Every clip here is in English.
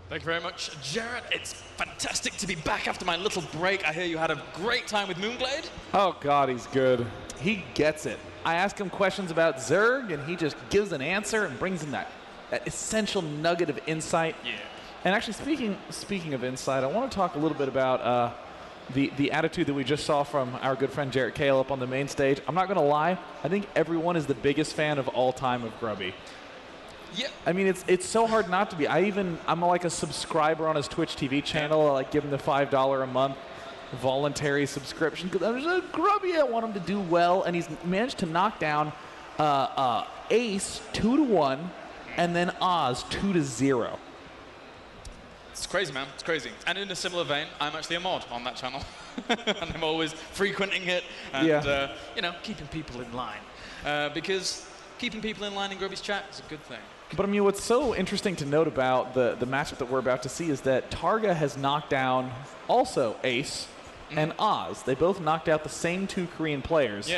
Thank you very much, Jared. It's fantastic to be back after my little break. I hear you had a great time with Moonglade. Oh, God, he's good. He gets it. I ask him questions about Zerg, and he just gives an answer and brings in that essential nugget of insight. Yeah. And actually, speaking of insight, I want to talk a little bit about the attitude that we just saw from our good friend Jarrett Kale up on the main stage. I'm not going to lie. I think everyone is the biggest fan of all time of Grubby. Yeah. I mean, it's so hard not to be. I'm like a subscriber on his Twitch TV channel. I like give him the $5 a month voluntary subscription because I'm just Grubby. I want him to do well, and he's managed to knock down Ace 2-1, and then Oz 2-0. It's crazy, man. It's crazy. And in a similar vein, I'm actually a mod on that channel, and I'm always frequenting it and you know, keeping people in line because keeping people in line in Grubby's chat is a good thing. But I mean, what's so interesting to note about the matchup that we're about to see is that TargA has knocked down also Ace and Oz. They both knocked out the same two Korean players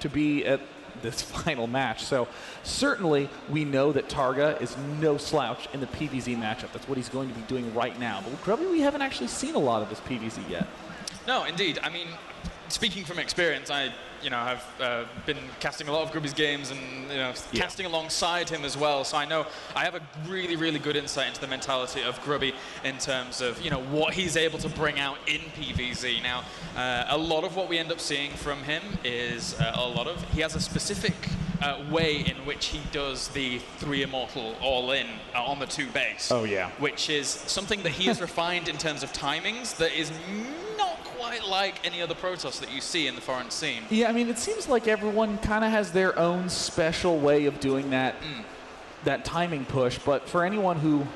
to be at this final match. So certainly we know that TargA is no slouch in the PvZ matchup. That's what he's going to be doing right now. But with Grubby, we haven't actually seen a lot of this PvZ yet. No, indeed. I mean, speaking from experience, I have been casting a lot of Grubby's games and casting alongside him as well. So I know I have a really, really good insight into the mentality of Grubby in terms of what he's able to bring out in PvZ. Now, a lot of what we end up seeing from him is he has a specific way in which he does the 3 Immortal all-in on the 2 base. Oh yeah. Which is something that he has refined in terms of timings that is not quite like any other Protoss that you see in the foreign scene. Yeah, I mean, it seems like everyone kind of has their own special way of doing that, that timing push, but for anyone who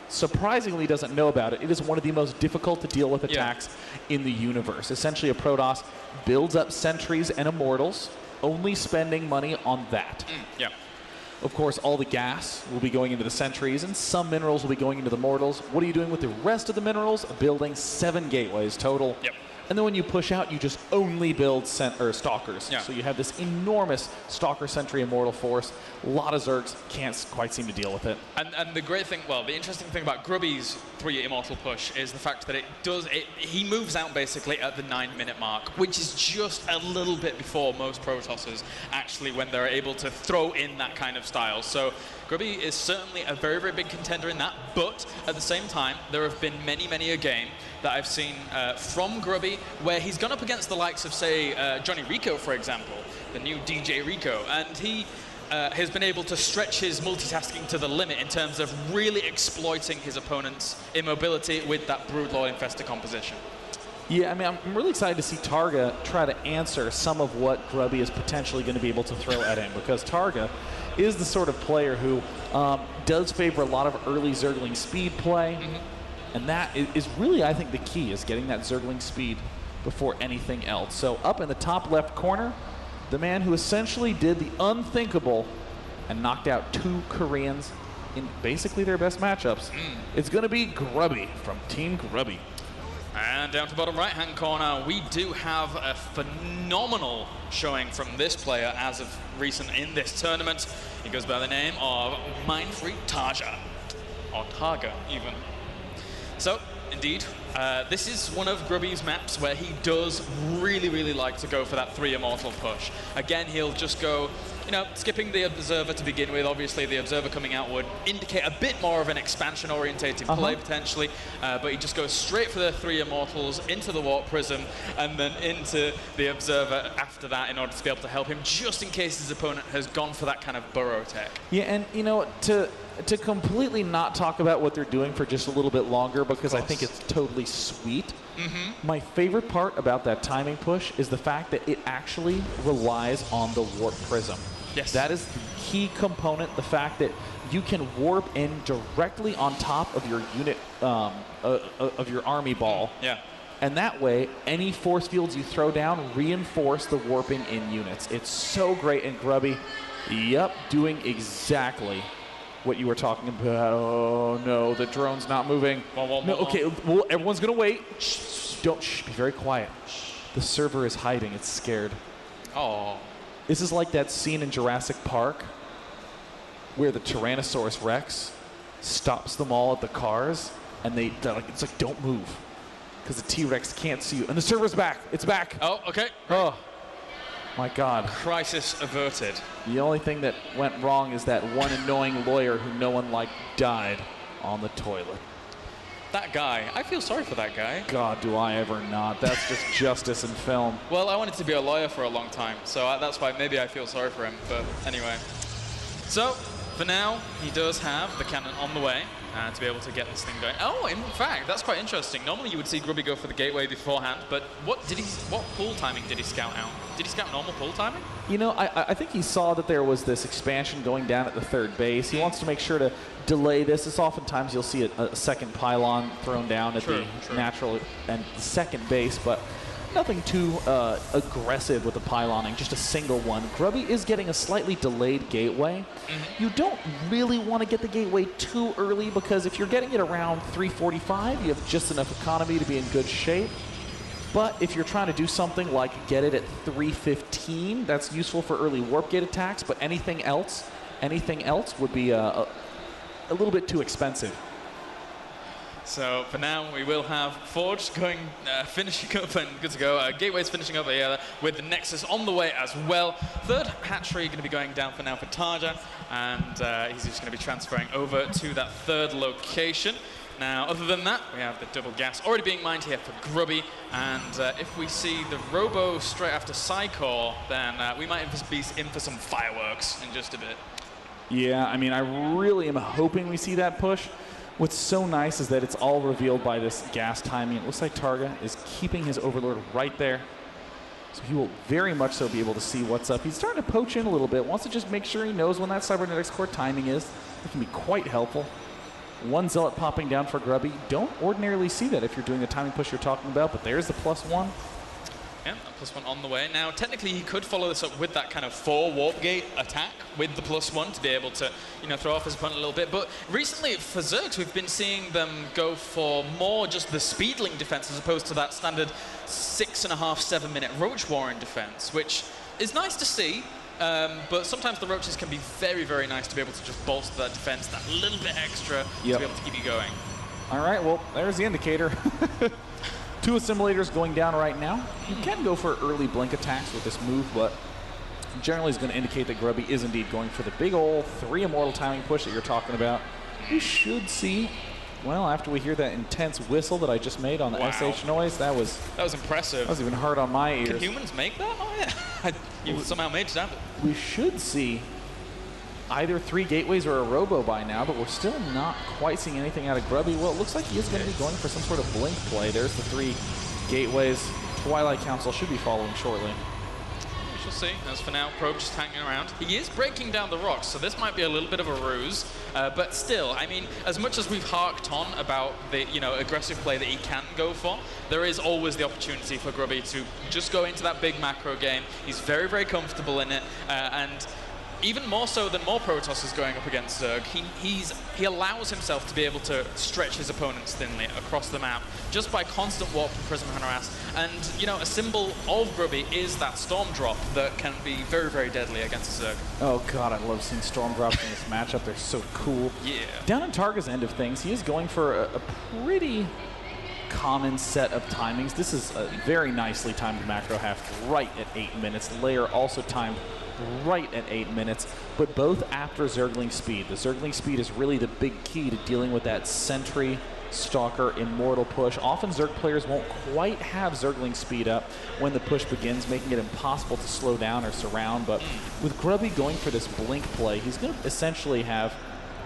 surprisingly doesn't know about it, it is one of the most difficult to deal with attacks in the universe. Essentially, a Protoss builds up sentries and immortals, only spending money on that. Of course, all the gas will be going into the sentries, and some minerals will be going into the mortals. What are you doing with the rest of the minerals? Building 7 gateways total. And then when you push out, you just only build stalkers. So you have this enormous stalker sentry immortal force. A lot of Zergs can't quite seem to deal with it. And the great thing, well, the interesting thing about Grubby's 3 Immortal push is the fact that he moves out basically at the 9-minute mark, which is just a little bit before most Protossers actually when they're able to throw in that kind of style. So Grubby is certainly a very, very big contender in that, but at the same time, there have been many, many a game that I've seen from Grubby where he's gone up against the likes of, say, Johnny Rico, for example, the new DJ Rico, and he has been able to stretch his multitasking to the limit in terms of really exploiting his opponent's immobility with that Broodlord Infestor composition. Yeah, I mean, I'm really excited to see TargA try to answer some of what Grubby is potentially going to be able to throw at him, because TargA is the sort of player who does favor a lot of early Zergling speed play, and that is really, I think, the key, is getting that Zergling speed before anything else. So up in the top left corner, the man who essentially did the unthinkable and knocked out 2 Koreans in basically their best matchups. It's going to be Grubby from Team Grubby. And down to the bottom right-hand corner, we do have a phenomenal showing from this player as of recent in this tournament. He goes by the name of Mindfreak TargA, or TargA even. So, indeed, this is one of Grubby's maps where he does really, really like to go for that 3 Immortal push. Again, he'll just go, skipping the Observer to begin with. Obviously, the Observer coming out would indicate a bit more of an expansion-orientated play, potentially. But he just goes straight for the 3 Immortals, into the Warp Prism, and then into the Observer after that in order to be able to help him, just in case his opponent has gone for that kind of burrow tech. Yeah, and, to completely not talk about what they're doing for just a little bit longer, because I think it's totally sweet. My favorite part about that timing push is the fact that it actually relies on the Warp Prism. Yes. That is the key component, the fact that you can warp in directly on top of your unit, of your army ball. And that way, any force fields you throw down reinforce the warping in units. It's so great in Grubby. Yep, doing exactly what you were talking about. Oh no, the drone's not moving. No, okay, well, everyone's gonna wait. Don't, be very quiet. The server is hiding, it's scared. Oh. This is like that scene in Jurassic Park where the Tyrannosaurus Rex stops them all at the cars, and they're like, it's like, don't move, because the T-Rex can't see you. And the server's back. It's back. Oh, okay. Oh, my God. Crisis averted. The only thing that went wrong is that one annoying lawyer who no one liked died on the toilet. That guy, I feel sorry for that guy. God, do I ever not. That's just justice in film. Well, I wanted to be a lawyer for a long time, so that's why maybe I feel sorry for him, but anyway. So, for now, he does have the cannon on the way to be able to get this thing going. Oh, in fact, that's quite interesting. Normally you would see Grubby go for the gateway beforehand, but what pull timing did he scout out? Did he scout normal pull timing? You know, I think he saw that there was this expansion going down at the third base. He wants to make sure to delay this. Oftentimes you'll see a second pylon thrown down at the natural and second base, but nothing too aggressive with the pyloning, just a single one. Grubby is getting a slightly delayed gateway. You don't really want to get the gateway too early, because if you're getting it around 3:45, you have just enough economy to be in good shape. But if you're trying to do something like get it at 3:15, that's useful for early warp gate attacks, but anything else would be a little bit too expensive. So for now, we will have Forge going, finishing up and good to go. Gateway's finishing up with the Nexus on the way as well. Third hatchery going to be going down for now for TargA, and he's just going to be transferring over to that third location. Now, other than that, we have the double gas already being mined here for Grubby, and if we see the Robo straight after Psycore, then we might be in for some fireworks in just a bit. Yeah, I mean, I really am hoping we see that push. What's so nice is that it's all revealed by this gas timing. It looks like TargA is keeping his Overlord right there, so he will very much so be able to see what's up. He's starting to poach in a little bit, wants to just make sure he knows when that Cybernetics Core timing is. It can be quite helpful. One Zealot popping down for Grubby. Don't ordinarily see that if you're doing the timing push you're talking about, but there's the +1. Yeah, a +1 on the way. Now, technically, he could follow this up with that kind of 4 warp gate attack with the +1 to be able to, you know, throw off his opponent a little bit. But recently, for Zergs, we've been seeing them go for more just the speedling defense as opposed to that standard 6.5, 7-minute Roach Warren defense, which is nice to see. But sometimes the Roaches can be very, very nice to be able to just bolster that defense that little bit extra to be able to keep you going. All right, well, there's the indicator. 2 assimilators going down right now. You can go for early blink attacks with this move, but generally is going to indicate that Grubby is indeed going for the big old 3 immortal timing push that you're talking about. We should see, well, after we hear that intense whistle that I just made on the SH noise, that was impressive. That was even hard on my ears. Can humans make that? Oh, yeah. You somehow made it happen. We should see either 3 gateways or a robo by now, but we're still not quite seeing anything out of Grubby. Well, it looks like he is going to be going for some sort of blink play. There's the 3 gateways. Twilight Council should be following shortly. We shall see. As for now, Probe just hanging around. He is breaking down the rocks, so this might be a little bit of a ruse. But still, I mean, as much as we've harked on about the, you know, aggressive play that he can go for, there is always the opportunity for Grubby to just go into that big macro game. He's very, very comfortable in it, and even more so than more Protoss going up against Zerg, he allows himself to be able to stretch his opponents thinly across the map just by constant warp and Prism Harass. And, you know, a symbol of Grubby is that Storm Drop that can be very, very deadly against a Zerg. Oh, God, I love seeing Storm Drops in this matchup. They're so cool. Yeah. Down in TargA's end of things, he is going for a pretty common set of timings. This is a very nicely timed macro half right at 8 minutes. Layer also timed right at 8 minutes, but both after Zergling speed. The Zergling speed is really the big key to dealing with that Sentry, Stalker, Immortal push. Often Zerg players won't quite have Zergling speed up when the push begins, making it impossible to slow down or surround, but with Grubby going for this blink play, he's going to essentially have,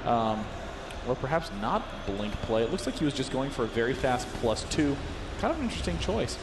or perhaps not blink play. It looks like he was just going for a very fast +2. Kind of an interesting choice.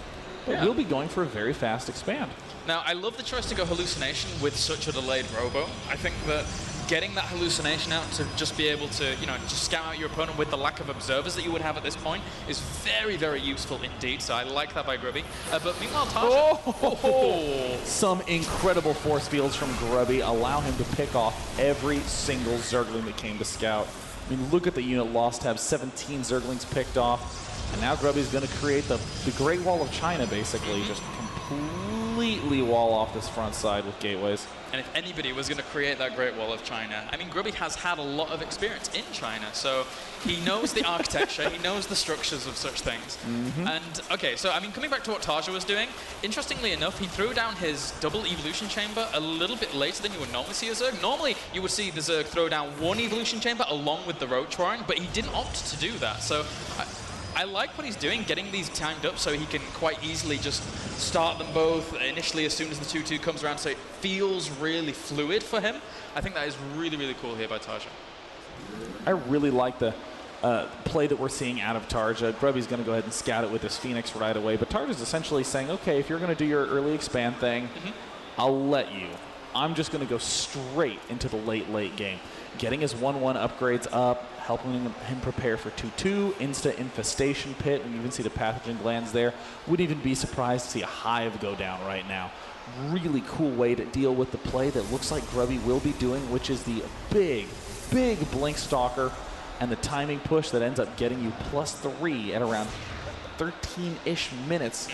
But we'll be going for a very fast expand. Now, I love the choice to go Hallucination with such a delayed Robo. I think that getting that Hallucination out to just be able to, you know, just scout out your opponent with the lack of observers that you would have at this point is very, very useful indeed. So I like that by Grubby. But meanwhile, TargA... Some incredible force fields from Grubby allow him to pick off every single Zergling that came to scout. I mean, look at the unit lost to have 17 Zerglings picked off. And now Grubby's going to create the Great Wall of China, basically, just completely completely wall off this front side with gateways. And if anybody was going to create that Great Wall of China, I mean, Grubby has had a lot of experience in China, so he knows the architecture, he knows the structures of such things. And, okay, so, I mean, coming back to what TargA was doing, interestingly enough, he threw down his double evolution chamber a little bit later than you would normally see a Zerg. Normally, you would see the Zerg throw down one evolution chamber along with the Roach Warren, but he didn't opt to do that. So I like what he's doing, getting these timed up so he can quite easily just start them both initially as soon as the 2-2 comes around, so it feels really fluid for him. I think that is really, really cool here by TargA. I really like the play that we're seeing out of TargA. Grubby's going to go ahead and scout it with his Phoenix right away, but TargA's essentially saying, okay, if you're going to do your early expand thing, I'll let you. I'm just going to go straight into the late game. Getting his 1-1 upgrades up, helping him prepare for 2-2, Insta Infestation Pit, and you can see the pathogen glands there. Wouldn't even be surprised to see a Hive go down right now. Really cool way to deal with the play that looks like Grubby will be doing, which is the big Blink Stalker and the timing push that ends up getting you +3 at around 13-ish minutes.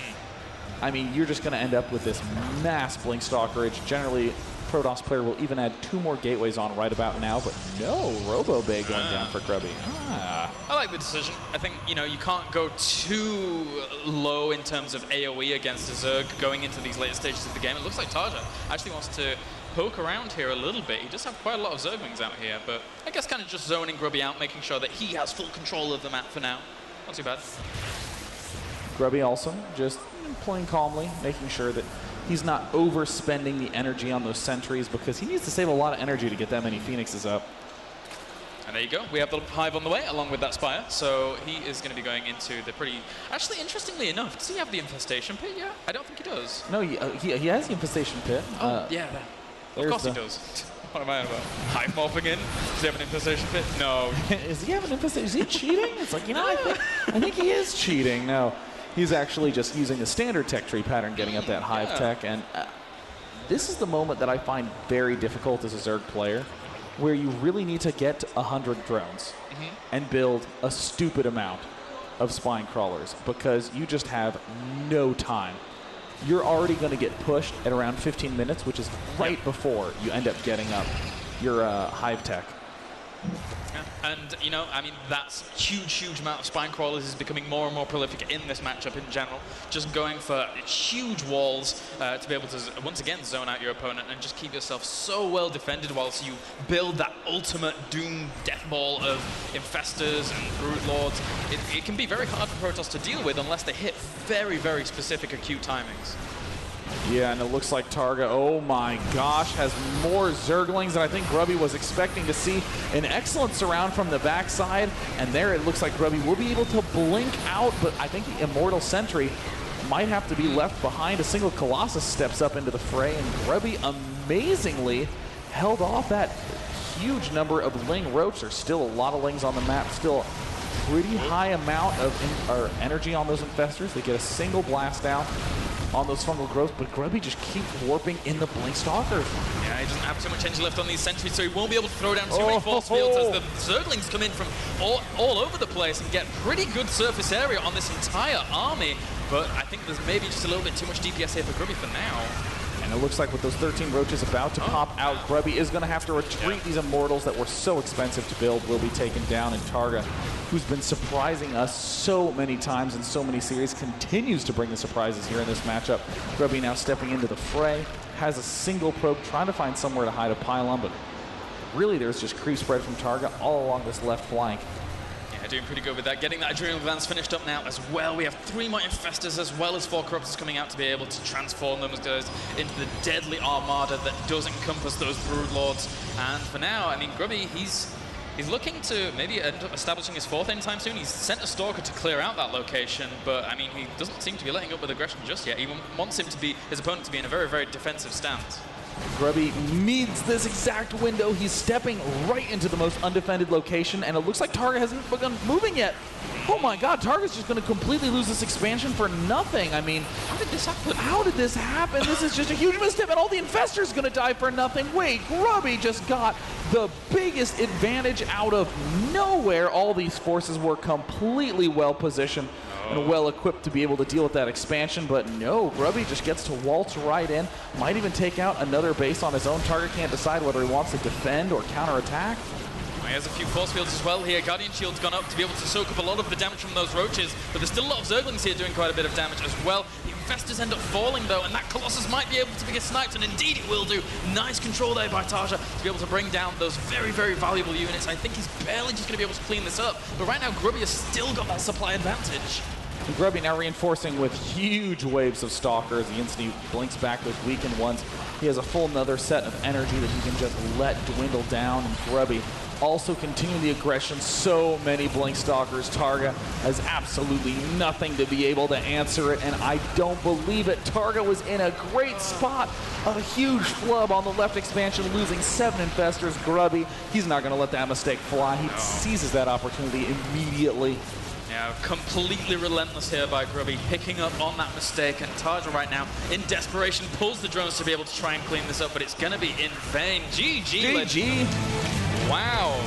I mean, you're just going to end up with this mass Blink Stalkerage. Generally, Protoss player will even add 2 more gateways on right about now, but no Robo Bay going down for Grubby. I like the decision. I think, you know, you can't go too low in terms of AoE against a Zerg going into these later stages of the game. It looks like TargA actually wants to poke around here a little bit. He does have quite a lot of Zerglings out here, but I guess kind of just zoning Grubby out, making sure that he has full control of the map for now. Not too bad. Grubby also just playing calmly, making sure that he's not overspending the energy on those sentries because he needs to save a lot of energy to get that many Phoenixes up. And there you go. We have the Hive on the way along with that Spire. So he is going to be going into the pretty... Actually, interestingly enough, does he have the Infestation Pit yet? I don't think he does. No, he has the Infestation Pit. Yeah. Of course he does. What am I about? Hive morphing in? Does he have an Infestation Pit? No. Is he have an Infestation? Is he cheating? It's like, you know, I think he is cheating. No. He's actually just using the standard tech tree pattern, getting up that Hive tech. And this is the moment that I find very difficult as a Zerg player, where you really need to get 100 drones and build a stupid amount of spine crawlers because you just have no time. You're already going to get pushed at around 15 minutes, which is right before you end up getting up your Hive tech. Yeah. And, you know, I mean, that's huge amount of spine crawlers is becoming more and more prolific in this matchup in general. Just going for huge walls to be able to, once again, zone out your opponent and just keep yourself so well defended whilst you build that ultimate doom death ball of infestors and brood lords. It can be very hard for Protoss to deal with unless they hit very specific acute timings. Yeah, and it looks like TargA, oh my gosh, has more Zerglings than I think Grubby was expecting to see. An excellent surround from the backside, and there it looks like Grubby will be able to blink out, but I think the Immortal Sentry might have to be left behind. A single Colossus steps up into the fray, and Grubby amazingly held off that huge number of Ling Roach. There's still a lot of Lings on the map, still a pretty high amount of energy on those Infestors. They get a single blast out on those fungal growths, but Grubby just keeps warping in the Blink Stalkers. Yeah, he doesn't have too much energy left on these sentries, so he won't be able to throw down too many force fields as the Zerglings come in from all over the place and get pretty good surface area on this entire army. But I think there's maybe just a little bit too much DPS here for Grubby for now. And it looks like with those 13 roaches about to pop out, Grubby is going to have to retreat. These Immortals that were so expensive to build will be taken down, and TargA, who's been surprising us so many times in so many series, continues to bring the surprises here in this matchup. Grubby now stepping into the fray, has a single probe, trying to find somewhere to hide a pylon, but really there's just creep spread from TargA all along this left flank. Yeah, doing pretty good with that. Getting that Adrenal Glands finished up now as well. We have 3 more Infestors as well as 4 Corruptors coming out to be able to transform them into the deadly armada that does encompass those Brood Lords. And for now, I mean, Grubby, he's looking to maybe end up establishing his 4th anytime soon. He's sent a Stalker to clear out that location, but I mean, he doesn't seem to be letting up with aggression just yet. He wants his opponent to be in a very defensive stance. Grubby needs this exact window. He's stepping right into the most undefended location, and it looks like TargA hasn't begun moving yet. Oh my god, TargA's just going to completely lose this expansion for nothing. I mean, how did this happen? This is just a huge misstep, and all the Infestors going to die for nothing. Wait, Grubby just got the biggest advantage out of nowhere. All these forces were completely well positioned and well equipped to be able to deal with that expansion, but no, Grubby just gets to waltz right in, might even take out another base on his own. TargA can't decide whether he wants to defend or counterattack. He has a few force fields as well here. Guardian Shield's gone up to be able to soak up a lot of the damage from those roaches, but there's still a lot of Zerglings here doing quite a bit of damage as well. The Infestors end up falling though, and that Colossus might be able to get sniped, and indeed it will do. Nice control there by TargA to be able to bring down those very, very valuable units. I think he's barely just going to be able to clean this up, but right now Grubby has still got that supply advantage. And Grubby now reinforcing with huge waves of Stalkers. He instantly blinks back those weakened ones. He has a full another set of energy that he can just let dwindle down, and Grubby also continuing the aggression. So many Blink Stalkers. TargA has absolutely nothing to be able to answer it, and I don't believe it. TargA was in a great spot. A huge flub on the left expansion, losing 7 Infestors. Grubby, he's not going to let that mistake fly. He seizes that opportunity immediately. Yeah, completely relentless here by Grubby, picking up on that mistake, and TargA right now, in desperation, pulls the drones to be able to try and clean this up, but it's going to be in vain. GG. GG. Wow.